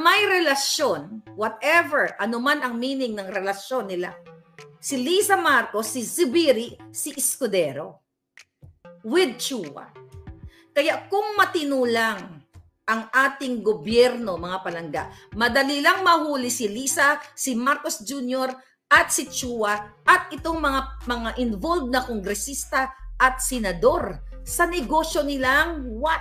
may relasyon, whatever, anuman ang meaning ng relasyon nila, si Lisa Marcos, si Zubiri, si Escudero, with Chua. Kaya kung matino lang ang ating gobyerno, mga palangga, madali lang mahuli si Lisa, si Marcos Jr., at si Chua, at itong mga involved na kongresista at senador sa negosyo nilang what?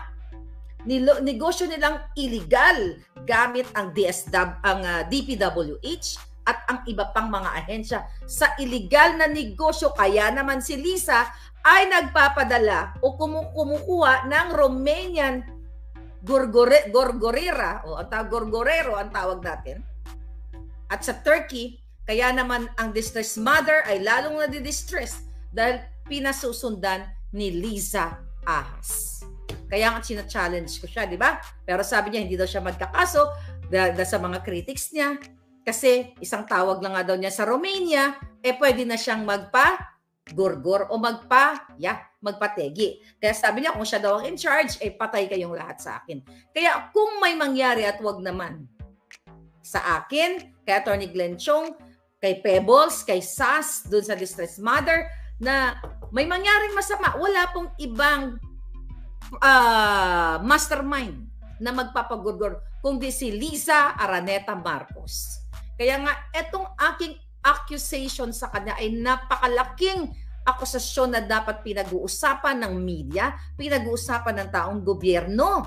Negosyo nilang illegal gamit ang DPWH at ang iba pang mga ahensya sa illegal na negosyo. Kaya naman si Lisa ay nagpapadala o kumukuha ng Romanian gorgorera o gorgorero ang tawag natin. At sa Turkey, kaya naman ang distressed mother ay lalong nadidistress dahil pinasusundan ni Liza Ahas. Kaya nga sina-challenge ko siya, di ba? Pero sabi niya, hindi daw siya magkakaso dahil sa mga critics niya. Kasi isang tawag lang nga daw niya sa Romania, pwede na siyang magpa-gorgor o magpategi. Kaya sabi niya, kung siya daw ang in charge, patay kayong lahat sa akin. Kaya kung may mangyari at wag naman sa akin, kay Atty. Glenn Chong, kay Pebbles, kay Sas, dun sa distressed mother, na may mangyaring masama, wala pong ibang mastermind na magpapagurgur kundi si Liza Araneta Marcos. Kaya nga, etong aking accusation sa kanya ay napakalaking akusasyon na dapat pinag-uusapan ng media, pinag-uusapan ng taong gobyerno.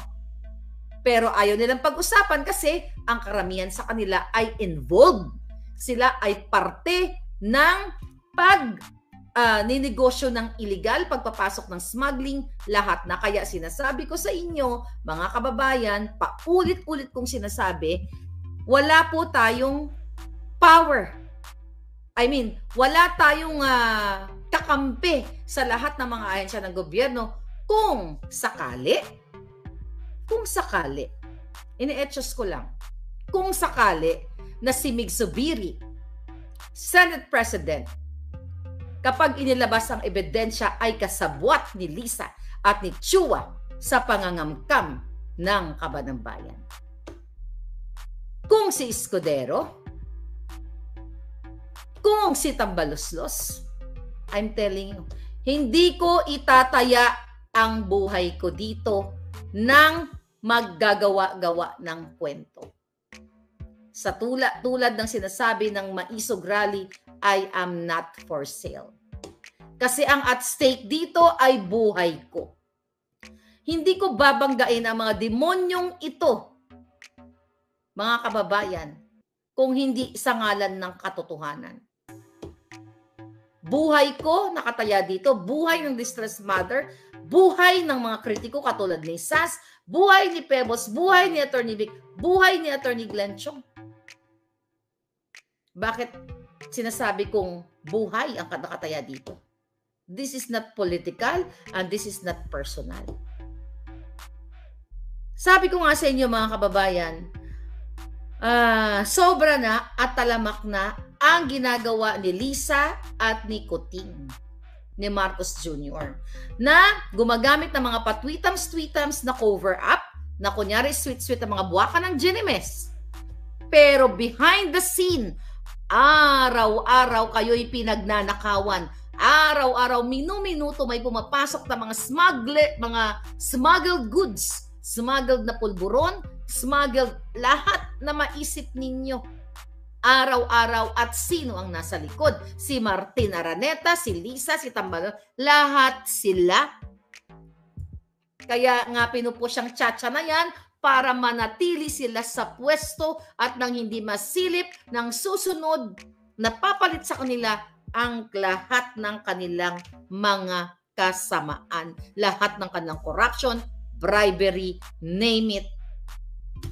Pero ayaw nilang pag-usapan kasi ang karamihan sa kanila ay involved. Sila ay parte ng ninegosyo ng illegal, pagpapasok ng smuggling, lahat na. Kaya sinasabi ko sa inyo, mga kababayan, paulit-ulit kong sinasabi, wala po tayong power. Wala tayong kakampi sa lahat ng mga ahensya ng gobyerno kung sakali, ini-etchos ko lang, kung sakali na si Mig Zubiri, Senate President, kapag inilabas ang ebidensya ay kasabwat ni Lisa at ni Chua sa pangangamkam ng Kabanang Bayan. Kung si Escudero, kung si Tambaloslos, I'm telling you, hindi ko itataya ang buhay ko dito ng maggagawa-gawa ng kwento. Sa tulad ng sinasabi ng Maisog Rally, I am not for sale. Kasi ang at stake dito ay buhay ko. Hindi ko babanggain ang mga demonyong ito, mga kababayan, kung hindi sa ngalan ng katotohanan. Buhay ko nakataya dito, buhay ng distressed mother, buhay ng mga kritiko katulad ni Sas, buhay ni Pebbles, buhay ni Atty. Vic, buhay ni Atty. Glenn Chong. Bakit sinasabi kong buhay ang nakataya dito? This is not political and this is not personal. Sabi ko nga sa inyo, mga kababayan, sobra na at talamak na ang ginagawa ni Lisa at ni Kuting, ni Marcos Jr. na gumagamit ng mga patwitams-tweetams na cover-up, na kunyari sweet-sweet ang mga buwaka ng Ginimes. Pero behind the scene, araw-araw kayo'y pinagnanakawan. Araw-araw, minu-minuto may pumapasok na mga smuggled goods, smuggled na pulburon, smuggled lahat na maisip ninyo. Araw-araw, at sino ang nasa likod? Si Martin Araneta, si Lisa, si Tambalo, lahat sila. Kaya nga pinupush ang tsa-tsa na yan para manatili sila sa pwesto at nang hindi masilip ng susunod na papalit sa kanila ang lahat ng kanilang mga kasamaan. Lahat ng kanilang corruption, bribery, name it,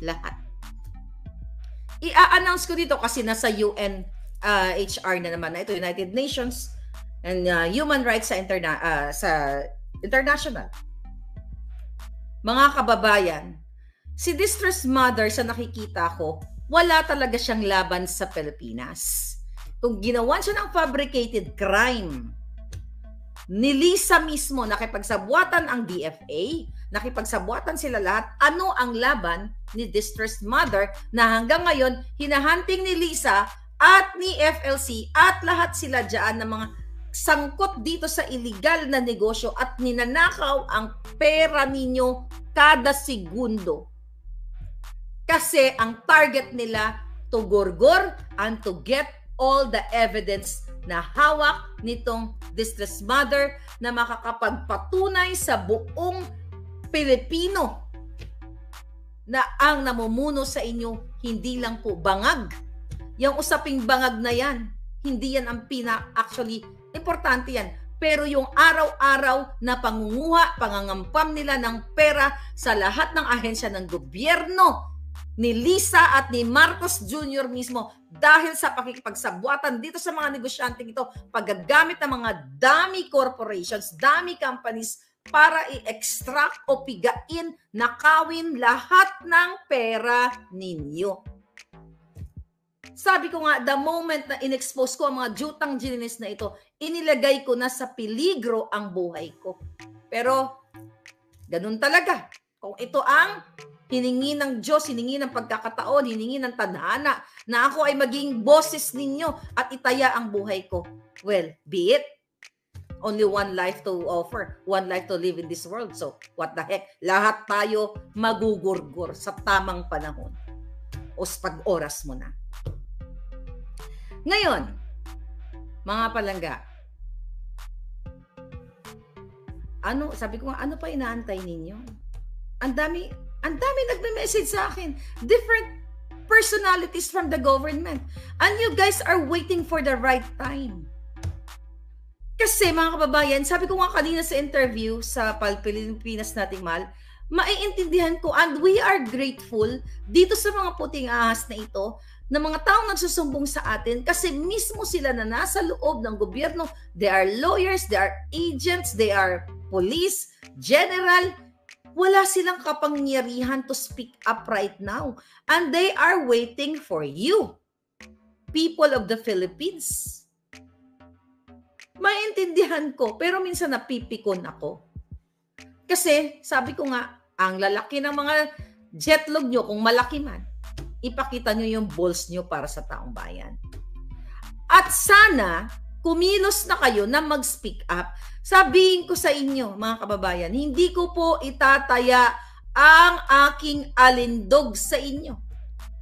lahat. I-announce ko dito kasi nasa UN HR na naman na ito, United Nations and Human Rights sa international. Mga kababayan, si distressed mother sa nakikita ko, wala talaga siyang laban sa Pilipinas. Kung ginawan siya ng fabricated crime, ni Lisa mismo nakipagsabwatan ang DFA, nakipagsabuatan sila lahat. Ano ang laban ni Distressed Mother na hanggang ngayon hinahunting ni Lisa at ni FLC at lahat sila dyan ng mga sangkot dito sa illegal na negosyo at ninanakaw ang pera ninyo kada segundo. Kasi ang target nila to gorgor and to get all the evidence na hawak nitong Distressed Mother na makakapagpatunay sa buong Pilipino na ang namumuno sa inyo hindi lang po bangag. Yung usaping bangag na yan, hindi yan ang actually, importante yan. Pero yung araw-araw na pangunguha, pangangampam nila ng pera sa lahat ng ahensya ng gobyerno ni Lisa at ni Marcos Jr. mismo dahil sa pakikipagsabuatan dito sa mga negosyante ito, paggagamit ng mga dummy corporations, dummy companies para i-extract o pigain, nakawin lahat ng pera ninyo. Sabi ko nga, the moment na in-expose ko ang mga jutang genius na ito, inilagay ko na sa peligro ang buhay ko. Pero, ganun talaga. Kung ito ang hiningi ng Diyos, hiningi ng pagkakataon, hiningi ng tadhana, na ako ay maging boses ninyo at itaya ang buhay ko, well, be it. Only one life to offer, one life to live in this world. So, what the heck? Lahat tayo magugurgur sa tamang panahon o sa pag-oras mo na. Ngayon, mga palangga, sabi ko nga, ano pa inaantay ninyo? Ang dami nagme-message sa akin. Different personalities from the government. And you guys are waiting for the right time. Kasi mga kababayan, sabi ko nga kanina sa interview sa Pilipinas Nating Mahal, maiintindihan ko and we are grateful dito sa mga puting ahas na ito na mga taong nagsusumbong sa atin kasi mismo sila na nasa loob ng gobyerno. They are lawyers, they are agents, they are police, general. Wala silang kapangyarihan to speak up right now. And they are waiting for you, people of the Philippines. Maintindihan ko, pero minsan napipikon ako. Kasi, sabi ko nga, ang lalaki ng mga jetlog nyo, kung malaki man, ipakita nyo yung balls nyo para sa taong bayan. At sana, kumilos na kayo na mag-speak up. Sabihin ko sa inyo, mga kababayan, hindi ko po itataya ang aking alindog sa inyo.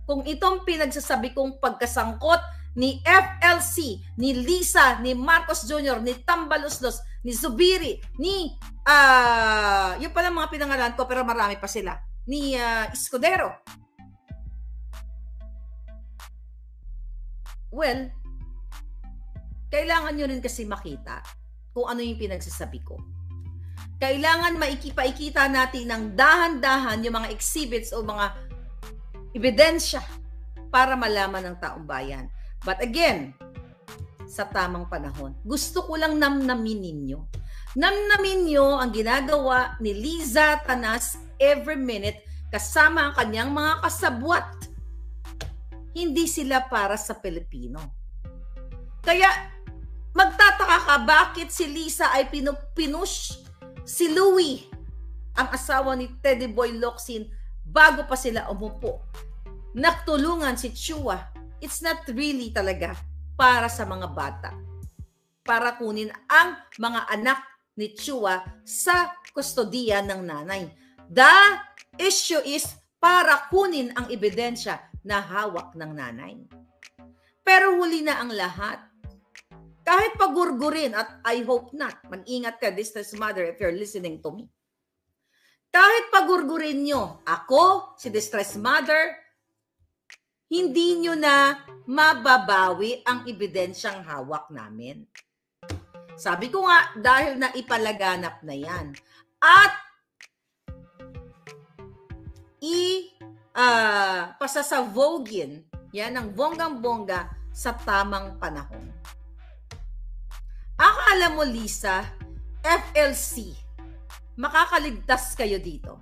Kung itong pinagsasabi kong pagkasangkot ni FLC, ni Lisa, ni Marcos Jr., ni Tambaloslos, ni Zubiri, ni, yung pala mga pinangalan ko, pero marami pa sila, ni Escudero. Well, kailangan nyo rin kasi makita kung ano yung pinagsasabi ko. Kailangan maikipaikita natin ng dahan-dahan yung mga exhibits o mga ebidensya para malaman ng taong bayan. But again, sa tamang panahon, gusto ko lang namnamin ninyo. Namnamin nyo ang ginagawa ni Liza Tanas every minute kasama ang kanyang mga kasabwat. Hindi sila para sa Pilipino. Kaya magtataka ka bakit si Lisa ay pinush si Louie, ang asawa ni Teddy Boy Locsin, bago pa sila umupo. Naktulungan si Chua. It's not really talaga para sa mga bata. Para kunin ang mga anak ni Chua sa kustodiya ng nanay. The issue is para kunin ang ebidensya na hawak ng nanay. Pero huli na ang lahat. Kahit pagurgurin, at I hope not, mag-ingat ka, Distressed Mother, if you're listening to me. Kahit pagurgurin nyo, ako, si Distressed Mother, hindi nyo na mababawi ang ebidensyang hawak namin. Sabi ko nga, dahil na ipalaganap na yan. At pasasavogin yan ang bonggang-bongga sa tamang panahon. Akala mo, Lisa, FLC, makakaligtas kayo dito.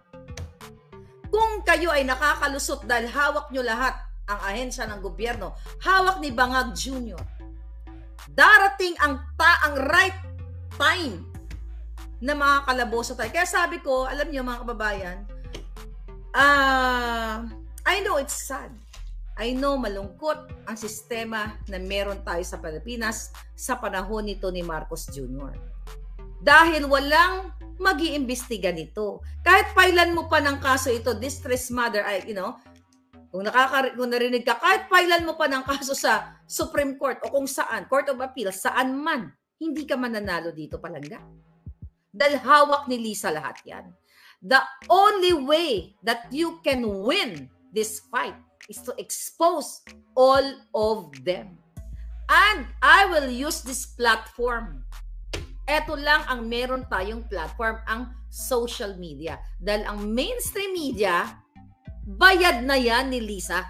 Kung kayo ay nakakalusot dahil hawak nyo lahat ang ahensya ng gobyerno, hawak ni Bangag Jr., darating ang right time na makakalaboso tayo. Kaya sabi ko, alam niyo mga kababayan, I know it's sad. I know malungkot ang sistema na meron tayo sa Pilipinas sa panahon nito ni Marcos Jr. Dahil walang mag-iimbestiga nito. Kahit pailan mo pa ng kaso ito, distress mother, kung narinig ka, kahit pailan mo pa ng kaso sa Supreme Court o kung saan, Court of Appeal, saan man, hindi ka mananalo dito palangga. Dahil hawak ni Lisa lahat yan. The only way that you can win this fight is to expose all of them. And I will use this platform. Ito lang ang meron tayong platform, ang social media. Dahil ang mainstream media, bayad na yan ni Lisa.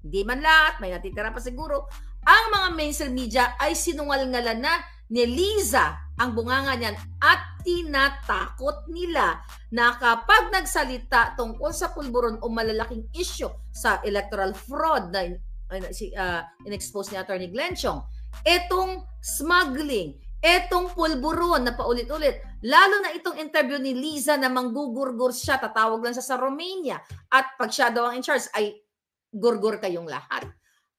Hindi man lahat, may natitira pa siguro. Ang mga mainstream media ay sinungalingalan na ni Lisa ang bunganga niyan at tinatakot nila na kapag nagsalita tungkol sa pulburon o malalaking issue sa electoral fraud na in-expose ni Attorney Glenn Chong, itong smuggling, etong pulburon na paulit-ulit, lalo na itong interview ni Liza na manggugurgur siya, tatawag lang sa Romania, at pag siya daw ang in charge ay gurgur kayong lahat.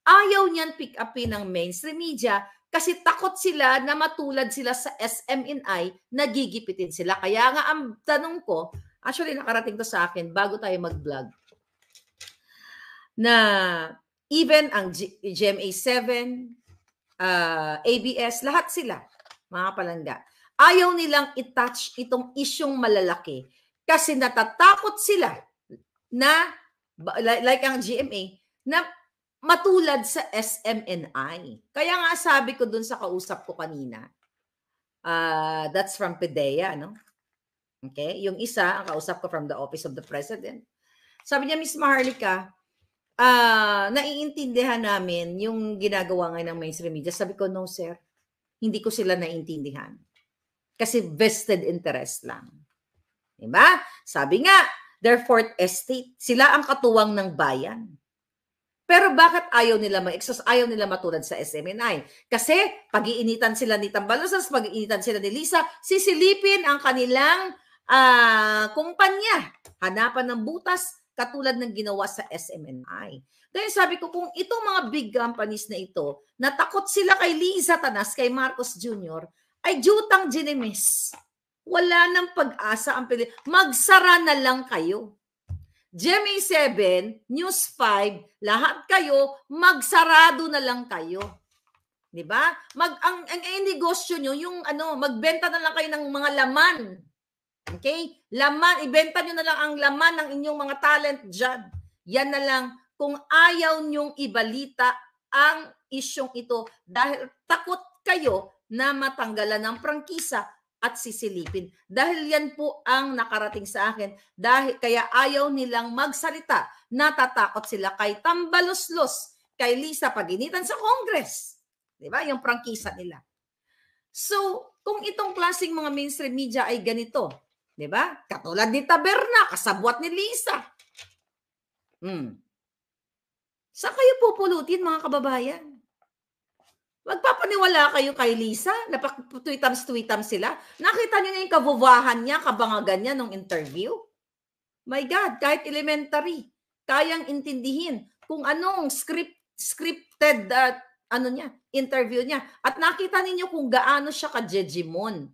Ayaw niyan pick upin ng mainstream media kasi takot sila na matulad sila sa SMNI, nagigipitin sila. Kaya nga ang tanong ko, actually nakarating to sa akin bago tayo mag-vlog, na even ang GMA7, ABS, lahat sila, mga palangga, ayaw nilang i-touch itong isyong malalaki kasi natatakot sila na, like ang GMA, na matulad sa SMNI. Kaya nga sabi ko dun sa kausap ko kanina, that's from PDEA, no? Okay? Yung isa, ang kausap ko from the Office of the President. Sabi niya, Miss Maharlika, naiintindihan namin yung ginagawa ngayon ng mainstream media. Sabi ko, no sir, hindi ko sila naiintindihan. Kasi vested interest lang. Diba? Sabi nga, their fourth estate, sila ang katuwang ng bayan. Pero bakit ayaw nila ma-exhaust? Ayaw nila matulad sa SMNI. Kasi pag-iinitan sila ni Tambalosas, pag-iinitan sila ni Lisa, sisilipin ang kanilang kumpanya. Hanapan ng butas katulad ng ginawa sa SMNI. Dahil sabi ko, kung itong mga big companies na ito, natakot sila kay Liza Tanas, kay Marcos Jr., ay jutang ginemis. Wala nang pag-asa ang Pilipinas. Magsara na lang kayo. GMA7, News 5, lahat kayo, magsarado na lang kayo. 'Di ba? Ang negosyo nyo, yung magbenta na lang kayo ng mga laman. Okay? Laman, ibenta nyo na lang ang laman ng inyong mga talent dyan. Yan na lang kung ayaw nyong ibalita ang isyong ito dahil takot kayo na matanggalan ng prangkisa at sisilipin. Dahil yan po ang nakarating sa akin. Dahil kaya ayaw nilang magsalita. Natatakot sila kay Tambaloslos, kay Lisa, pag-initan sa Congress. Diba? Yung prangkisa nila. So, kung itong klaseng mga mainstream media ay ganito, diba? Katulad ni Taberna, kasabwat ni Lisa. Saan kayo pupulutin, mga kababayan? Magpapaniwala kayo kay Lisa? Napag-tweetams sila? Nakita niyo na yung kabubahan niya, kabangagan niya nung interview? My God, kahit elementary, kayang intindihin kung anong scripted interview niya. At nakita ninyo kung gaano siya ka-jejimon.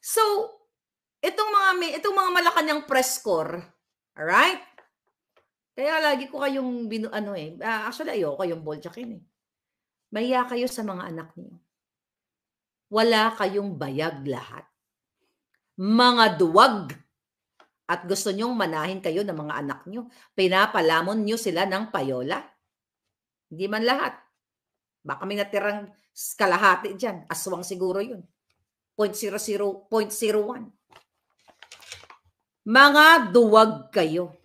So, itong mga Malacanang press corps, alright? Kaya lagi ko kayong actually ayoko kayong boltsakin eh. Mahiya kayo sa mga anak niyo. Wala kayong bayag lahat. Mga duwag. At gusto nyong manahin kayo ng mga anak niyo. Pinapalamon niyo sila ng payola. Hindi man lahat. Baka may natirang kalahati dyan. Aswang siguro yun. 0.01. Mga duwag kayo.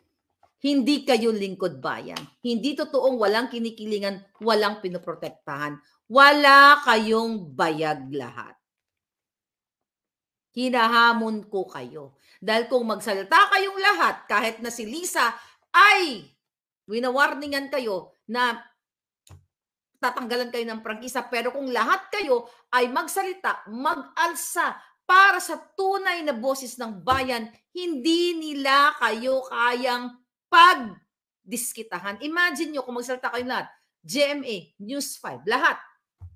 Hindi kayo lingkod bayan. Hindi totoong walang kinikilingan, walang pinoprotektahan. Wala kayong bayag lahat. Hinahamon ko kayo. Dahil kung magsalita kayong lahat, kahit na si Lisa ay winawarningan kayo na tatanggalan kayo ng prangkisa. Pero kung lahat kayo ay magsalita, mag-alsa para sa tunay na boses ng bayan, hindi nila kayo kayang pagdiskitahan. Imagine nyo kung magsalita kayo lahat, GMA, News 5, lahat.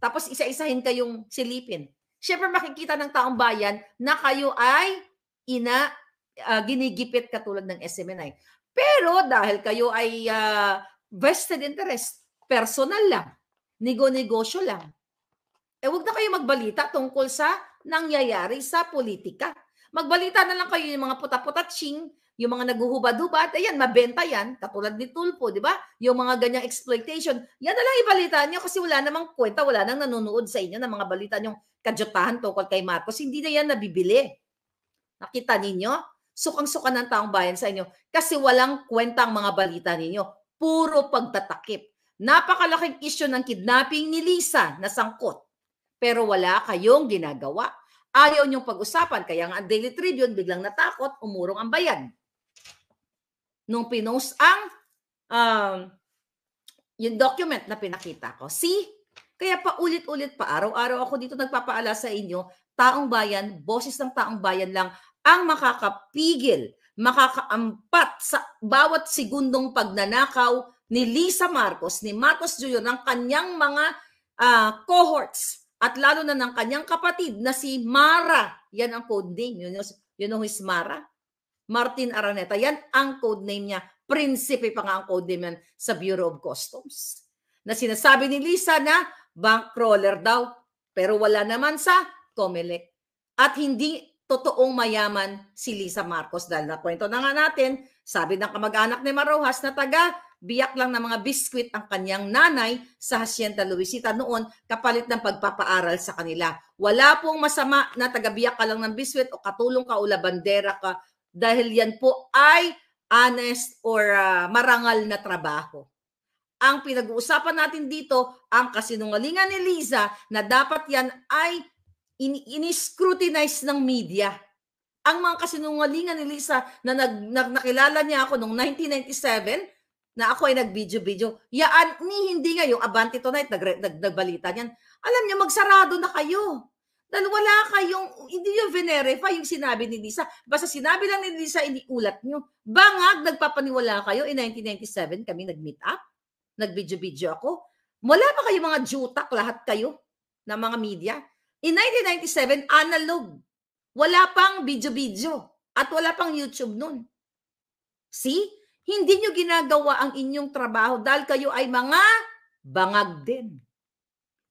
Tapos isa-isahin kayong silipin. Siyempre makikita ng taong bayan na kayo ay ginigipit katulad ng SMNI. Pero dahil kayo ay vested interest, personal lang, nego-negosyo lang, huwag na kayo magbalita tungkol sa nangyayari sa politika. Magbalita na lang kayo yung mga puta-puta-ching, yung mga naguhubad-hubad, ayan, mabenta yan, katulad ni Tulfo, di ba? Yung mga ganyang exploitation, yan na lang ibalita nyo kasi wala namang kwenta, wala nang nanonood sa inyo ng mga balita nyong kadyutahan tungkol kay Marcos. Hindi na yan nabibili. Nakita ninyo? Sukang-suka ng taong bayan sa inyo kasi walang kwentang mga balita ninyo. Puro pagtatakip. Napakalaking issue ng kidnapping ni Lisa na sangkot. Pero wala kayong ginagawa. Ayaw niyong pag-usapan. Kaya nga ang Daily Tribune biglang natakot, umurong ang bayan. Nung pinost ang yung document na pinakita ko. See? Kaya paulit-ulit pa, araw-araw ako dito nagpapaala sa inyo, taong bayan, boses ng taong bayan lang ang makakapigil, makakaampat sa bawat segundong pagnanakaw ni Lisa Marcos, ni Marcos Jr., ng kanyang mga cohorts at lalo na ng kanyang kapatid na si Mara. Yan ang code name. You know who is Mara? Martin Araneta. Yan ang code name niya. Prinsipe pa nga ang code name yan sa Bureau of Customs. Na sinasabi ni Lisa na bank crawler daw. Pero wala naman sa COMELEC. At hindi totoong mayaman si Lisa Marcos. Dahil nakwento na nga natin, sabi ng kamag-anak ni Marojas na biyak lang ng mga biskwit ang kanyang nanay sa Hacienda Luisita noon kapalit ng pagpapaaral sa kanila. Wala pong masama na taga-biyak ka lang ng biskwit o katulong ka o labandera ka dahil yan po ay honest or marangal na trabaho. Ang pinag-uusapan natin dito, ang kasinungalingan ni Lisa na dapat yan ay ini-scrutinize ng media. Ang mga kasinungalingan ni Lisa na nakilala niya ako noong 1997, na ako ay nag-video-video, hindi nga yung Abante Tonight, nagbalita niyan. Alam niyo, magsarado na kayo. Dahil wala kayong, hindi yung verify yung sinabi ni Lisa. Basta sinabi lang ni Lisa, iniulat niyo. Bangag, nagpapaniwala kayo, in 1997 kami nag-meet up, nag-video-video ako. Wala pa kayo mga jutak, lahat kayo, na mga media. In 1997, analog. Wala pang video-video. At wala pang YouTube nun. See? Hindi nyo ginagawa ang inyong trabaho dahil kayo ay mga bangag din.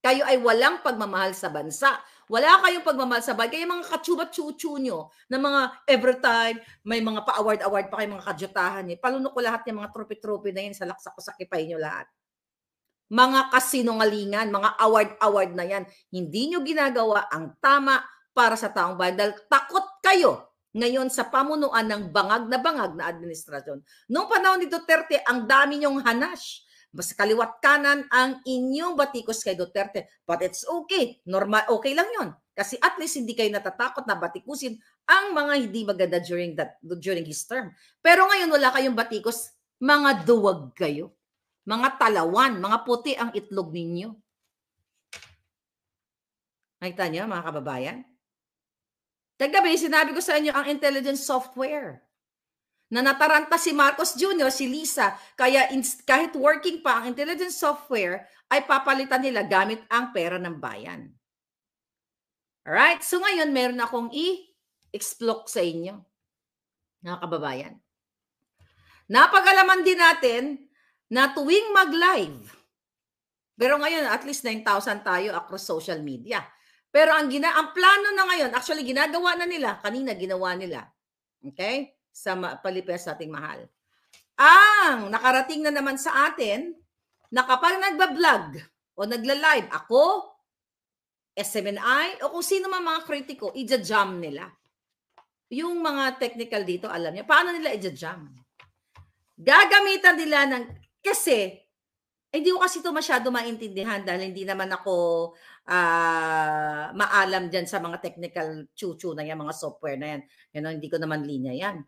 Kayo ay walang pagmamahal sa bansa. Wala kayong pagmamahal sa bayan. Kaya mga katsubat-chuchu nyo na mga every time, may mga pa-award-award pa kayo mga kadyutahan. Palunok ko lahat ng mga trophy-trophy na yun sa laksak ko sa kipay nyo lahat. Mga kasinungalingan, mga award-award na yan. Hindi nyo ginagawa ang tama para sa taong bayan dahil takot kayo ngayon sa pamunuan ng bangag na administrasyon. Noong panahon ni Duterte, ang dami niyong hanash. Basta kaliwat kanan ang inyong batikos kay Duterte. But it's okay. Normal, okay lang yon. Kasi at least hindi kayo natatakot na batikusin ang mga hindi maganda during his term. Pero ngayon wala kayong batikos, mga duwag kayo. Mga talawan, mga puti ang itlog ninyo. Nakita niyo mga kababayan? Kagabi, sinabi ko sa inyo ang intelligence software na nataranta si Marcos Jr., si Lisa, kaya kahit working pa ang intelligence software, ay papalitan nila gamit ang pera ng bayan. Alright? So ngayon, meron akong i-explore sa inyo, mga kababayan. Napag-alaman din natin na tuwing mag-live, pero ngayon, at least 9,000 tayo across social media. Pero ang plano na ngayon, actually ginagawa na nila, kanina ginawa nila. Okay? Sa Pilipinas ating mahal. Ang nakarating na naman sa atin, na kapag nagba-vlog o nagla-live, ako, SMNI, o kung sino man mga kritiko, i-jam nila. Yung mga technical dito, alam niya, paano nila i-jam? Gagamitan nila ng, kasi, hindi ko kasi ito masyado maintindihan dahil hindi naman ako maalam dyan sa mga technical chuchu na yan, mga software na yan. Yan, hindi ko naman linya yan.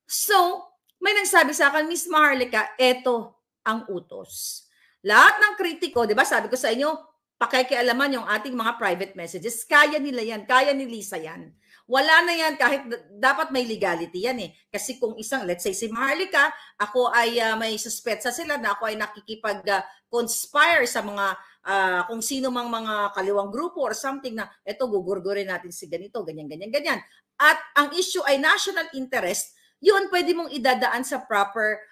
So, may nagsabi sa akin, Miss Maharlika, eto ang utos. Lahat ng kritiko, di ba sabi ko sa inyo, pakikialaman yung ating mga private messages, kaya nila yan, kaya ni Lisa yan. Wala na yan kahit dapat may legality yan eh. Kasi kung isang, let's say si Maharlika, ako ay may suspetsa sila na ako ay nakikipag-conspire sa mga kung sino mang mga kaliwang grupo or something na eto gugurgurin natin si ganito, ganyan, ganyan, ganyan. At ang issue ay national interest, yun pwede mong idadaan sa proper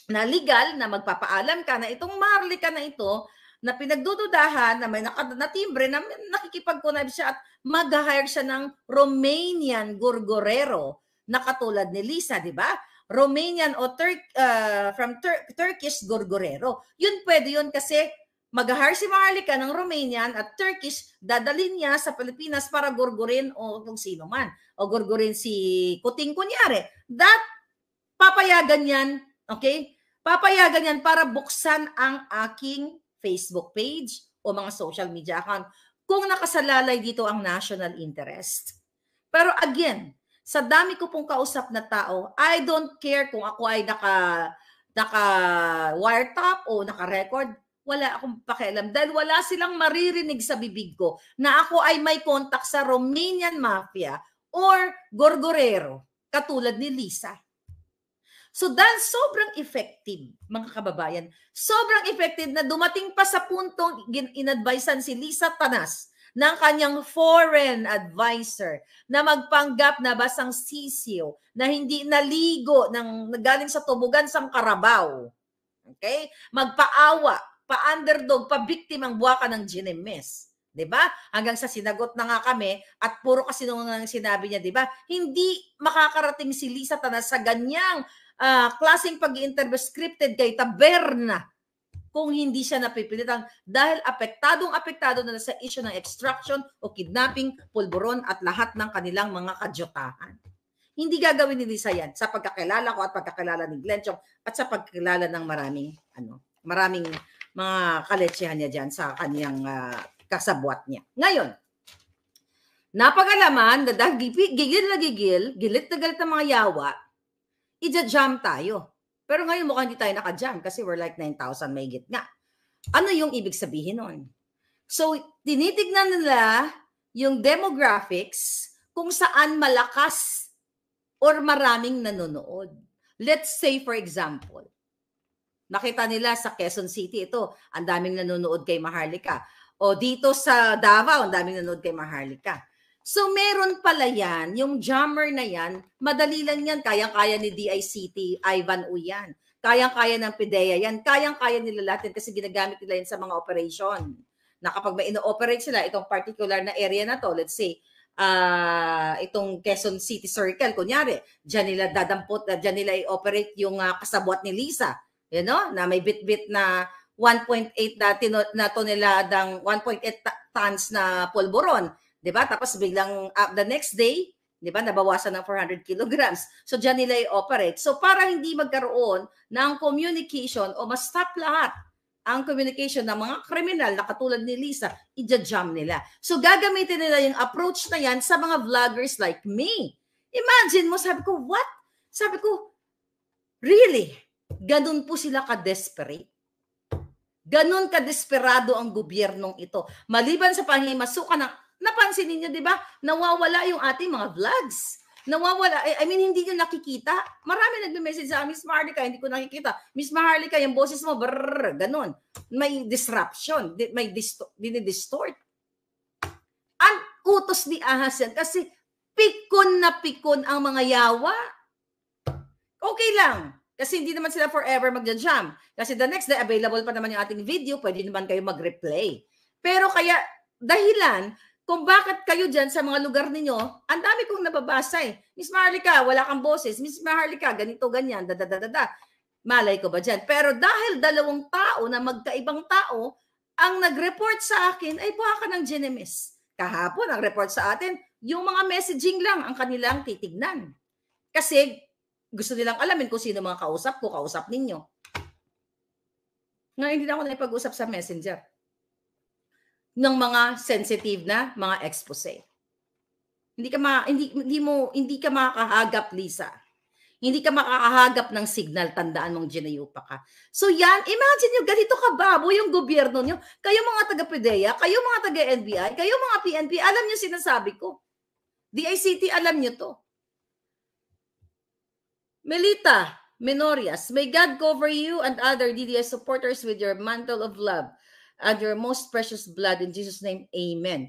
na legal na magpapaalam ka na itong Maharlika na ito na pinagdududahan na may natimbre na nakikipag-connive siya at mag-hire siya ng Romanian gurgurero na katulad ni Lisa, di ba? Romanian o Turkish gurgurero. Yun pwede yun kasi mag-hire si Maharlika ng Romanian at Turkish, dadalhin niya sa Pilipinas para gurgurin o kung sino man. O gurgurin si Kuting kunyari. That, papayagan yan, okay? Papayagan yan para buksan ang aking Facebook page o mga social media account kung nakasalalay dito ang national interest. Pero again, sa dami ko pong kausap na tao, I don't care kung ako ay naka-wiretap o naka-record, wala akong pakialam dahil wala silang maririnig sa bibig ko na ako ay may contact sa Romanian mafia or gorgorero katulad ni Lisa. So dahil sobrang effective, mga kababayan, sobrang effective na dumating pa sa puntong inadvisean si Lisa Tanas ng kanyang foreign advisor na magpanggap na basang sisiyo, na hindi naligo ng galing sa tubugan sang Carabao. Okay? Magpaawa, pa-underdog, pa-victim ang buwaka ng Ginemes. 'Di ba? Hanggang sa sinagot na nga kami at puro kasi nung sinabi niya, 'di ba? Hindi makakarating si Lisa Tanas sa ganyang klaseng pag-i-interview scripted kay Taberna kung hindi siya napipilitan dahil apektado na sa issue ng extraction o kidnapping, pulburon at lahat ng kanilang mga kadyutahan. Hindi gagawin ni Lisa yan sa pagkakilala ko at pagkakilala ni Glenn Chong at sa pagkakilala ng maraming mga kaletsyahan niya dyan sa kaniyang kasabwat niya. Ngayon, napag-alaman na dahil gigil na galit ng mga yawa, ija-jam tayo. Pero ngayon mukhang hindi tayo naka-jam kasi we're like 9,000 mahigit nga. Ano yung ibig sabihin nun? So, tinitignan nila yung demographics kung saan malakas or maraming nanonood. Let's say, for example, nakita nila sa Quezon City, ito, ang daming nanonood kay Maharlika. O dito sa Davao, ang daming nanonood kay Maharlika. So meron pala yan, yung jammer na yan, madali lang yan, kayang-kaya ni DICT, Ivan U yan. Kayang-kaya ng PIDEA yan, kayang-kaya nila lahat kasi ginagamit nila yan sa mga operation. Na kapag may ino-operate sila, itong particular na area na to, let's say, itong Quezon City Circle, kunyari, dyan nila dadampot, dyan nila i-operate yung kasabwat ni Lisa, you know, na may bit-bit na 1.8 na toneladang 1.8 tons na pulburon. Diba? Tapos biglang the next day, diba, nabawasan ng 400 kilograms. So dyan nila i-operate. So para hindi magkaroon ng communication o ma-stop lahat ang communication ng mga kriminal na katulad ni Lisa, i-jam nila. So gagamitin nila yung approach na yan sa mga vloggers like me. Imagine mo, sabi ko, what? Sabi ko, really? Ganun po sila ka-desperate. Ganun ka-desperado ang gobyernong ito. Maliban sa pangimasukan ng napansin niyo, di ba? Nawawala yung ating mga vlogs. Nawawala. I mean, hindi nyo nakikita. Marami nagme-message sa Miss Maharlika, hindi ko nakikita. Miss Maharlika, yung boses mo, brrr, ganun. May disruption. May dinidistort. Ang utos ni Ahas yan. Kasi pikon na pikon ang mga yawa. Okay lang. Kasi hindi naman sila forever magja-jam. Kasi the next day, available pa naman yung ating video, pwede naman kayo mag-replay. Pero kaya, dahilan, kung bakit kayo dyan sa mga lugar ninyo, ang dami kong nababasa eh. Miss Maharlika, wala kang boses. Miss Maharlika, ganito, ganyan, da. Malay ko ba dyan? Pero dahil dalawang tao na magkaibang tao, ang nag-report sa akin ay buhaka ng Ginemes. Kahapon, ang report sa atin, yung mga messaging lang ang kanilang titignan. Kasi gusto nilang alamin kung sino mga kausap ko, kausap ninyo. Ngayon, hindi na ako naipag-usap sa messenger ng mga sensitive na mga expose. Hindi ka makakahagap, Lisa. Hindi ka makakahagap ng signal, tandaan mong ginayupa ka. So yan, imagine nyo, ganito kababo yung gobyerno nyo. Kayo mga taga-PDEA, kayo mga taga-NBI, kayo mga PNP, alam nyo sinasabi ko. DICT, alam nyo to. Melita Menorias, may God cover you and other DDS supporters with your mantle of love and your most precious blood in Jesus' name, amen.